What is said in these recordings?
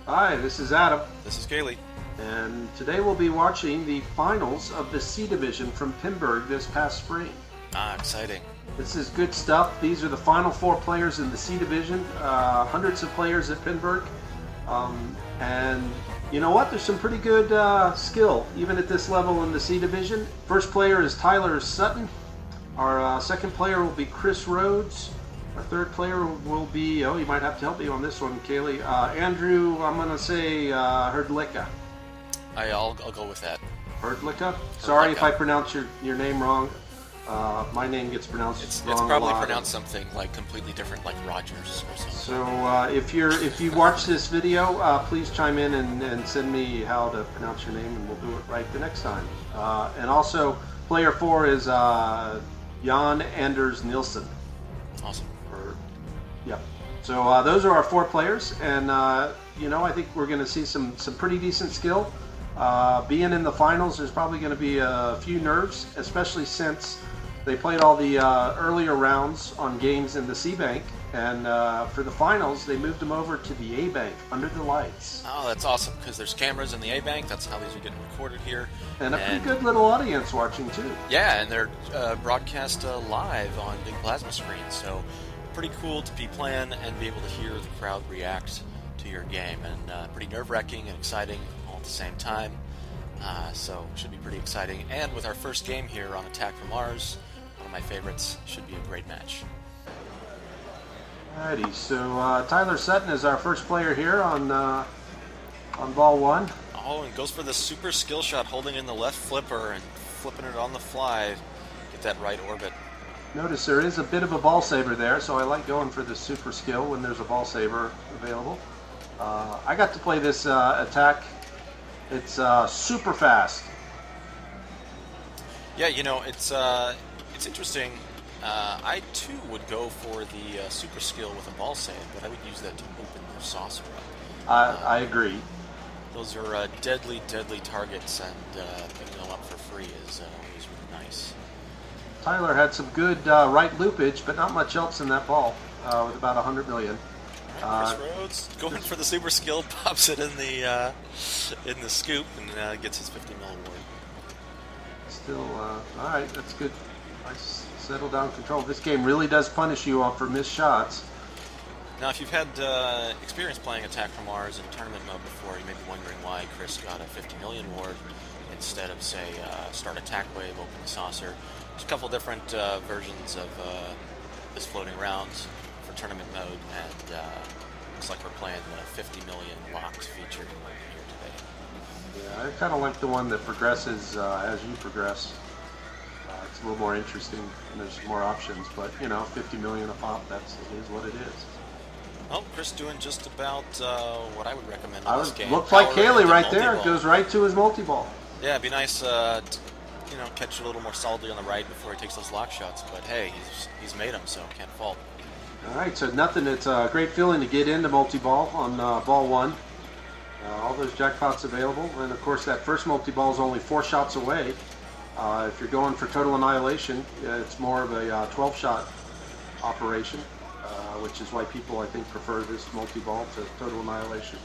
Hi, this is Adam, This is Kaylee. and today we'll be watching the finals of the C Division from Pinburgh this past spring. Exciting. This is good stuff. These are the final four players in the C Division, hundreds of players at Pinburgh. And you know what? There's some pretty good skill, even at this level in the C Division. First player is Tyler Sutton. Our second player will be Chris Rhodes. Our third player will be, you might have to help me on this one, Kaylee. Andrew, I'm going to say Herdlicka. I'll go with that. Herdlicka? Sorry if I pronounce your name wrong. My name gets pronounced wrong. It's probably pronounced something like completely different, like Rogers or something. So if you watch this video, please chime in and send me how to pronounce your name, and we'll do it right the next time. And also, player 4 is Jan Anders Nielsen. Awesome. Yep. So those are our four players, and I think we're going to see some pretty decent skill. Being in the finals, there's probably going to be a few nerves, especially since they played all the earlier rounds on games in the C Bank, and for the finals, they moved them over to the A Bank under the lights. Oh, that's awesome, because there's cameras in the A Bank. That's how these are getting recorded here. And a pretty good little audience watching, too. Yeah, and they're broadcast live on big plasma screens, so pretty cool to be playing and be able to hear the crowd react to your game, and pretty nerve-wracking and exciting all at the same time. So should be pretty exciting. And with our first game here on Attack from Mars, one of my favorites, should be a great match. Alrighty, so Tyler Sutton is our first player here on ball 1. Oh, and goes for the super skill shot, holding in the left flipper and flipping it on the fly. Get that right orbit. Notice there is a bit of a ball saver there, so I like going for the super skill when there's a ball saver available. I got to play this attack. It's super fast. Yeah, it's interesting. I too would go for the super skill with a ball save, but I would use that to open the saucer up. I agree. Those are deadly targets, and picking them up for free is always really nice. Tyler had some good right loopage, but not much else in that ball, with about 100 million. Chris Rhodes going for the super skill, pops it in the scoop, and gets his 50 mil award. Still, all right, that's good. Nice settle down control. This game really does punish you for missed shots. Now, if you've had experience playing Attack from Mars in tournament mode before, you may be wondering why Chris got a 50 million award instead of, say, start attack wave, open the saucer. There's a couple different versions of this floating around for tournament mode, and looks like we're playing the 50 million locked feature here today. Yeah, I kind of like the one that progresses as you progress. It's a little more interesting, and there's more options, but 50 million a pop, that is what it is. Well, Chris doing just about what I would recommend in this game. Looks like Kaylee right there. It goes right to his multi-ball. Yeah, it'd be nice to catch a little more solidly on the right before he takes those lock shots, but hey, he's made them, so can't fault. All right, so nothing. It's a great feeling to get into multi-ball on ball 1. All those jackpots available, and of course that first multi-ball is only 4 shots away. If you're going for total annihilation, it's more of a 12-shot operation, which is why people, I think, prefer this multi-ball to total annihilation.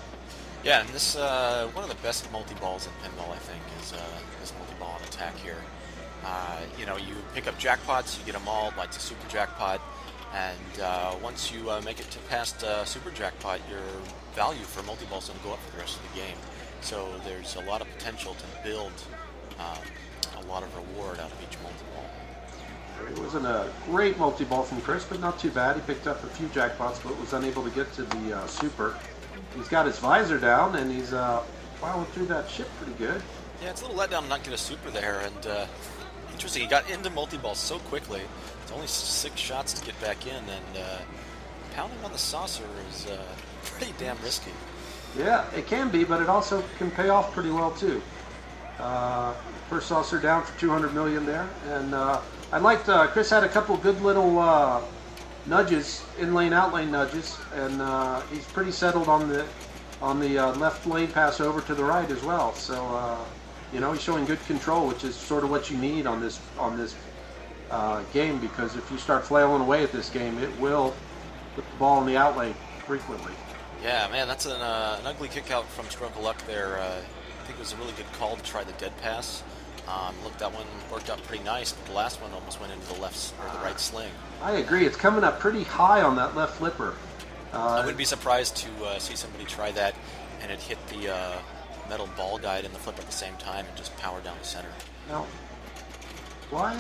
Yeah, and this one of the best multi-balls in pinball, I think, is this multi-ball on attack here. You pick up jackpots, you get them all, like the super jackpot, and once you make it to past super jackpot, your value for multi-ball is going to go up for the rest of the game. So there's a lot of potential to build a lot of reward out of each multi-ball. It wasn't a great multi-ball from Chris, but not too bad. He picked up a few jackpots, but was unable to get to the super. He's got his visor down, and he's plowing through that ship pretty good. Yeah, it's a little letdown to not get a super there, and interesting, he got into multi-ball so quickly. It's only 6 shots to get back in, and pounding on the saucer is pretty damn risky. Yeah, it can be, but it also can pay off pretty well, too. First saucer down for 200 million there, and I liked Chris had a couple good little nudges, in-lane, out-lane nudges, and he's pretty settled on the left lane pass over to the right as well. So he's showing good control, which is sort of what you need on this game, because if you start flailing away at this game, it will put the ball in the out lane frequently. Yeah, man, that's an ugly kick out from Stroke of Luck there. I think it was a really good call to try the dead pass. Look, that one worked out pretty nice, but the last one almost went into the left or the right sling. I agree. It's coming up pretty high on that left flipper. I wouldn't be surprised to see somebody try that and it hit the metal ball guide and the flip at the same time and just power down the center. Now, why?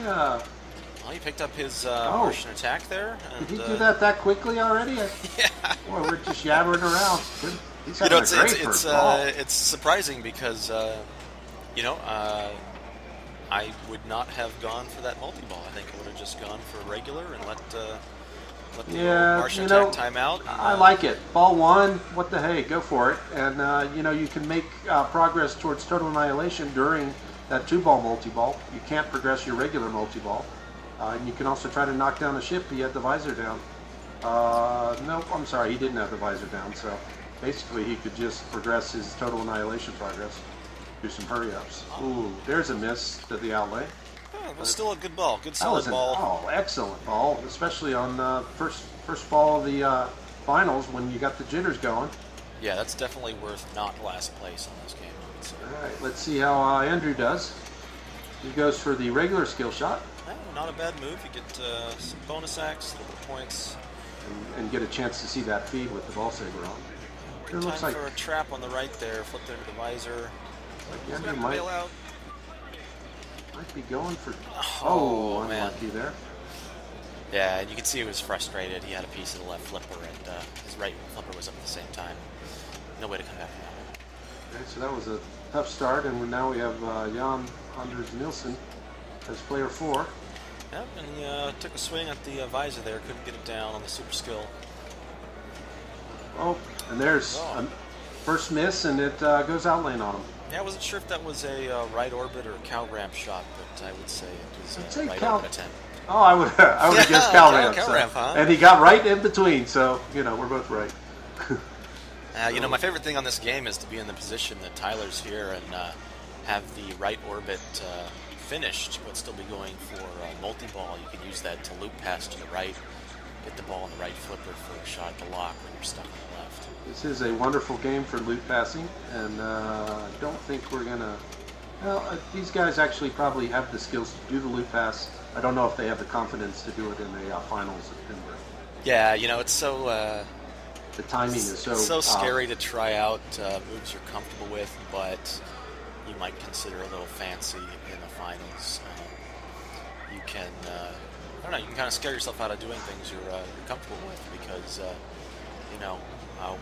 Well, he picked up his Martian attack there. And, did he do that quickly already? Yeah. Boy, we're just yabbering around. He's having a great first ball. It's surprising because, I would not have gone for that multi-ball. I think I would have just gone for regular and let the Martian attack time out. I like it. Ball one, what the hey, go for it. And, you can make progress towards total annihilation during that 2-ball multi-ball. You can't progress your regular multi-ball. And you can also try to knock down the ship. He had the visor down. No, I'm sorry, he didn't have the visor down. So basically he could just progress his total annihilation progress. Do some hurry-ups. Ooh, there's a miss to the outlay. Oh, it was still a good ball. Good solid ball. Oh, excellent ball, especially on first ball of the finals when you got the jitters going. Yeah, that's definitely worth not last place on this game, I would say. All right, let's see how Andrew does. He goes for the regular skill shot. Not a bad move. You get some bonus acts, little bit of points. And get a chance to see that feed with the ball saber on. Good time for a trap on the right there. Flip there to the visor. Like Andrew might be going for... Oh man. Unlucky there. Yeah, and you can see he was frustrated. He had a piece of the left flipper, and his right flipper was up at the same time. No way to come back from that one. Okay, so that was a tough start, and now we have Jan Anders Nielsen as player 4. Yep, and he took a swing at the visor there. Couldn't get it down on the super skill. Oh, and there's a first miss, and it goes out lane on him. Yeah, I wasn't sure if that was a right orbit or a cow ramp shot, but I would say it was a right orbit attempt. Oh, I would have guessed cow ramp. Cow ramp, huh? And he got right in between, so, we're both right. My favorite thing on this game is to be in the position that Tyler's here and have the right orbit finished, but still be going for multi-ball. You can use that to loop pass to the right, get the ball on the right flipper for a shot at the lock when you're stuck on the left. This is a wonderful game for loop passing, and I don't think we're going to... Well, these guys actually probably have the skills to do the loop pass. I don't know if they have the confidence to do it in the finals at Pinburgh. Yeah, it's so... the timing is so scary to try out moves you're comfortable with, but you might consider a little fancy in the finals. You can, I don't know, you can kind of scare yourself out of doing things you're comfortable with because,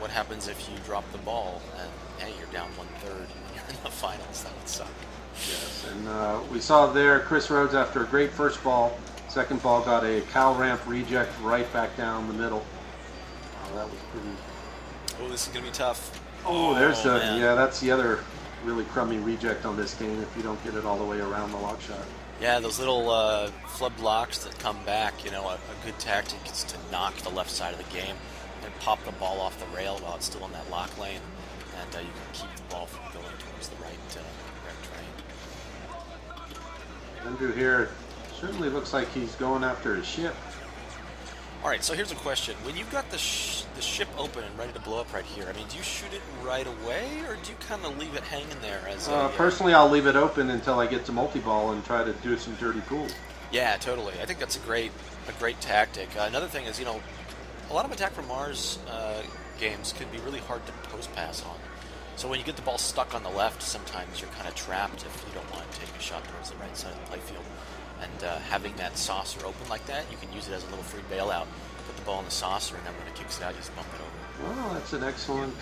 what happens if you drop the ball and, hey, you're down 1/3 and you're in the finals? That would suck. Yes, and we saw there Chris Rhodes after a great first ball. Second ball got a cow ramp reject right back down the middle. That was pretty... Oh, this is going to be tough. Oh, there's that's the other really crummy reject on this game if you don't get it all the way around the lock shot. Yeah, those little flub locks that come back, a good tactic is to knock the left side of the game and pop the ball off the rail while it's still in that lock lane, and you can keep the ball from going towards the right train. Andrew here certainly looks like he's going after his ship. All right, so here's a question. When you've got the ship open and ready to blow up right here, do you shoot it right away, or do you kind of leave it hanging there? Personally, I'll leave it open until I get to multi-ball and try to do some dirty pool. Yeah, totally. I think that's a great tactic. Another thing is, a lot of Attack from Mars games can be really hard to post pass on. So when you get the ball stuck on the left, sometimes you're kind of trapped if you don't want to take a shot towards the right side of the playfield. And having that saucer open like that, you can use it as a little free bailout. Put the ball in the saucer, and then when it kicks it out, you just bump it over. Well, that's an excellent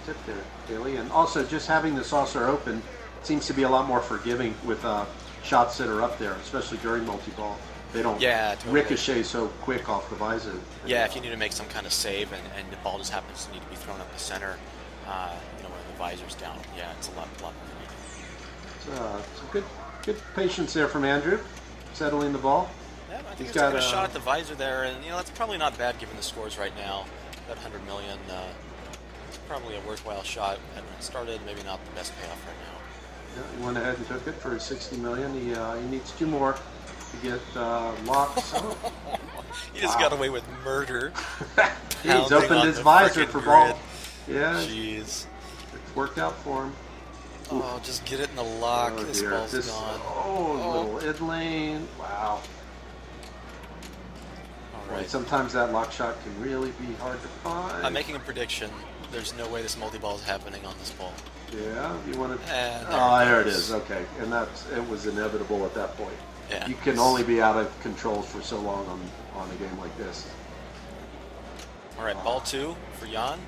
tip there, Haley. And also, just having the saucer open seems to be a lot more forgiving with shots that are up there, especially during multi-ball. They don't ricochet so quick off the visor. Yeah, if you need to make some kind of save and the ball just happens to need to be thrown up the center, when the visor's down, it's a lot more convenient. It's a good patience there from Andrew, settling the ball. Yeah, I think he's got a shot at the visor there, and that's probably not bad given the scores right now. That 100 million, it's probably a worthwhile shot. And when it started, maybe not the best payoff right now. Yeah, he went ahead and took it for his 60 million. He needs 2 more to get locks. He just got away with murder. He's opened his visor for ball. Yeah. Jeez. It's worked out for him. Oh, just get it in the lock. Oh, this dear. ball's gone. Little id lane. Wow. All right. Sometimes that lock shot can really be hard to find. I'm making a prediction. There's no way this multi-ball is happening on this ball. Yeah, you want to... there it is. Okay, and it was inevitable at that point. Yeah. You can only be out of controls for so long on a game like this. All right, ball 2 for Jan.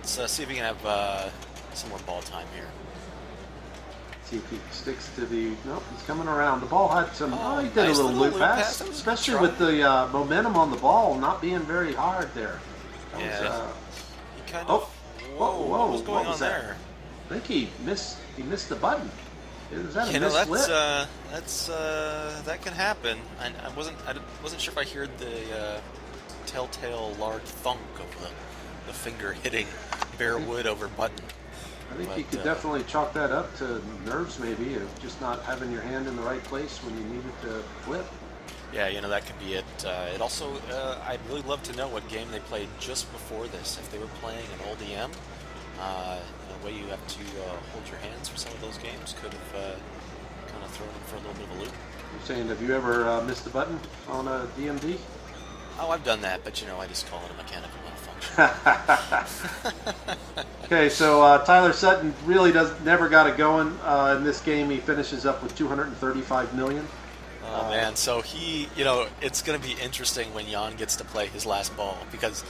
Let's see if we can have some more ball time here. See if he sticks to the... Nope, he's coming around. The ball had some... he did nice a little loop pass. Especially with the momentum on the ball not being very hard there. That was, he kind of... Whoa, what was going on there? I think he missed the button. Was that a that can happen. I wasn't sure if I heard the telltale large thunk of the finger hitting bare wood over button. I think you could definitely chalk that up to nerves, maybe, of just not having your hand in the right place when you needed to flip. Yeah, that could be it. It also, I'd really love to know what game they played just before this. If they were playing an old EM, the way you have to hold your hands for some of those games could have kind of thrown them for a little bit of a loop. You're saying, have you ever missed the button on a DMD? Oh, I've done that, but I just call it a mechanical malfunction. Okay, so Tyler Sutton really never got it going in this game. He finishes up with 235 million. Oh man, so he, it's going to be interesting when Jan gets to play his last ball, because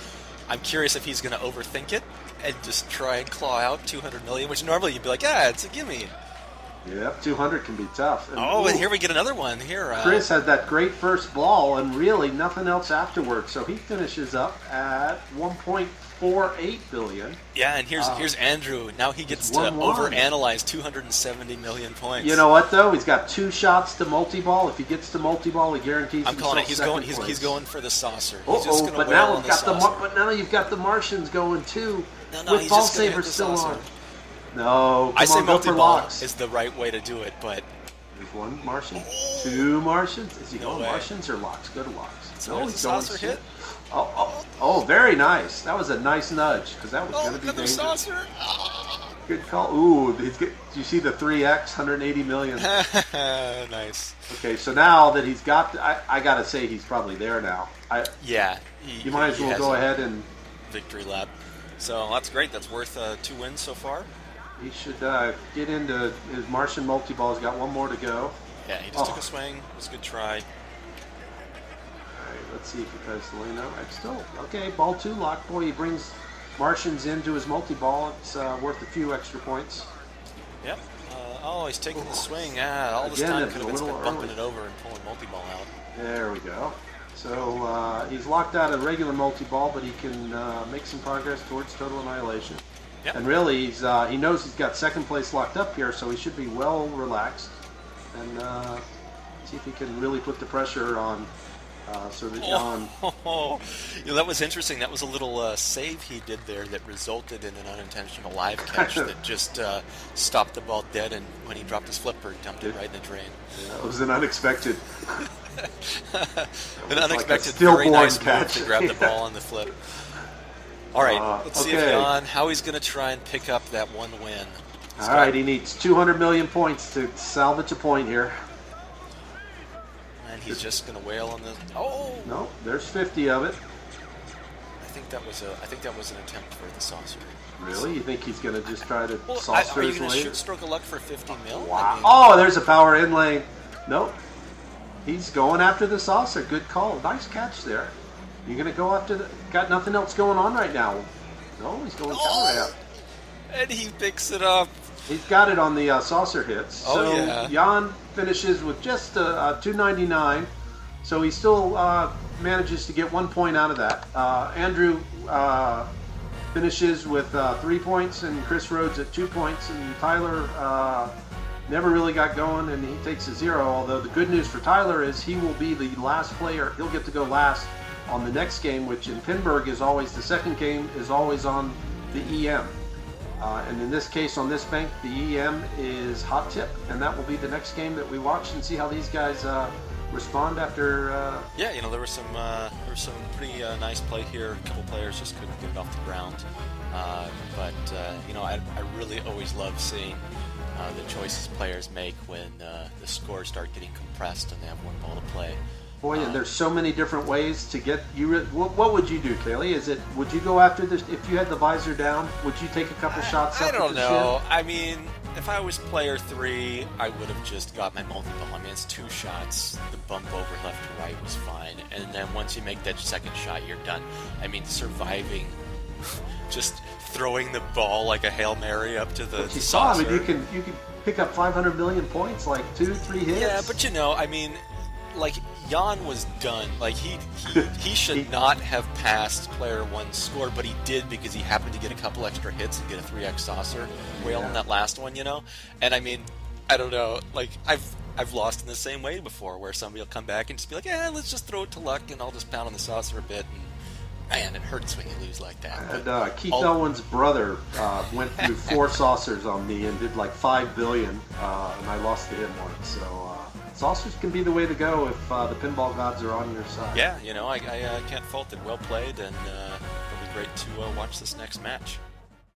I'm curious if he's going to overthink it and just try and claw out 200 million, which normally you'd be like, it's a gimme. Yep, 200 can be tough. And here we get another one. Here, Chris had that great first ball and really nothing else afterwards, so he finishes up at 1.48 billion. Yeah, and here's Andrew. Now he gets to overanalyze 270 million points. You know what though? He's got 2 shots to multi-ball. If he gets to multi-ball, he guarantees. I'm calling it. He's going for the saucer. He's just going but now you've got the Martians going too. With ball saver still on. No, I say multi-ball is the right way to do it, but... There's 1 Martian, 2 Martians. Is he going Martians or locks? Go to locks. So he's going hit. Oh, very nice. That was a nice nudge, because that was going to be dangerous. Saucer. Good call. Ooh, do you see the 3x, 180 million? Nice. Okay, so now that he's got... I got to say he's probably there now. You might as well go ahead and... Victory lap. So that's great. That's worth 2 wins so far. He should get into his Martian multi-ball. He's got 1 more to go. Yeah, he just took a swing. It was a good try. All right, let's see if he tries to lane out. Okay, ball 2 lock. Boy, he brings Martians into his multi-ball. It's worth a few extra points. Yep. He's taking the swing. All this time could have been bumping it over and pulling multi-ball out. There we go. So he's locked out of regular multi-ball, but he can make some progress towards total annihilation. Yep. And really, he knows he's got 2nd place locked up here, so he should be well relaxed. And see if he can really put the pressure on so that Jan... That was interesting. That was a little save he did there that resulted in an unintentional live catch that just stopped the ball dead, and when he dropped his flipper, dumped it right in the drain. Yeah, it was an unexpected... very nice move to grab the ball on the flip. All right, let's see if Jan, how he's going to try and pick up that 1 win. All right, he needs 200 million points to salvage a point here. And he's just going to wail on the... No, there's 50 of it. I think that was an attempt for the saucer. Really? You think he's going to just try to saucer his way? Are you going to shoot stroke of luck for 50 mil? Wow. There's a power in lane. Nope. He's going after the saucer. Good call. Nice catch there. You're going to go after got nothing else going on right now. No, he's going counter out. And he picks it up. He's got it on the saucer hits. Jan finishes with just 299. So he still manages to get 1 point out of that. Andrew finishes with 3 points, and Chris Rhodes at 2 points, and Tyler never really got going, and he takes a 0. Although the good news for Tyler is he will be the last player. He'll get to go last on the next game, which in Pinburgh is always the 2nd game is always on the EM. And in this case, on this bank, the EM is hot tip, and that will be the next game that we watch and see how these guys respond after? Yeah, you know, there was some pretty nice play here. A couple players just couldn't get it off the ground. But you know, I really always love seeing the choices players make when the scores start getting compressed and they have one ball to play. Boy, and there's so many different ways to get you. What would you do, Kaylee? Would you go after this if you had the visor down? Would you take a couple shots? I don't know. I mean, if I was player 3, I would have just got my multi-ball. I mean, it's 2 shots. The bump over left to right was fine, and then once you make that second shot, you're done. I mean, surviving, just throwing the ball like a Hail Mary up to the saucer. I mean, you can pick up 500 million points, like 2-3 hits. Yeah, but you know, I mean, like Jan was done. Like he should not have passed player 1's score, but he did because he happened to get a couple extra hits and get a 3x saucer whale in that last one, you know. And I mean, I don't know. Like I've lost in the same way before, where somebody will come back and just be like, "Yeah, let's just throw it to luck, and I'll just pound on the saucer a bit." And man, it hurts when you lose like that. And Keith Elwin's brother went through 4 saucers on me and did like 5 billion, and I lost to him once. So saucers can be the way to go if the pinball gods are on your side. Yeah, you know, I can't fault it. Well played, and it'll be great to watch this next match.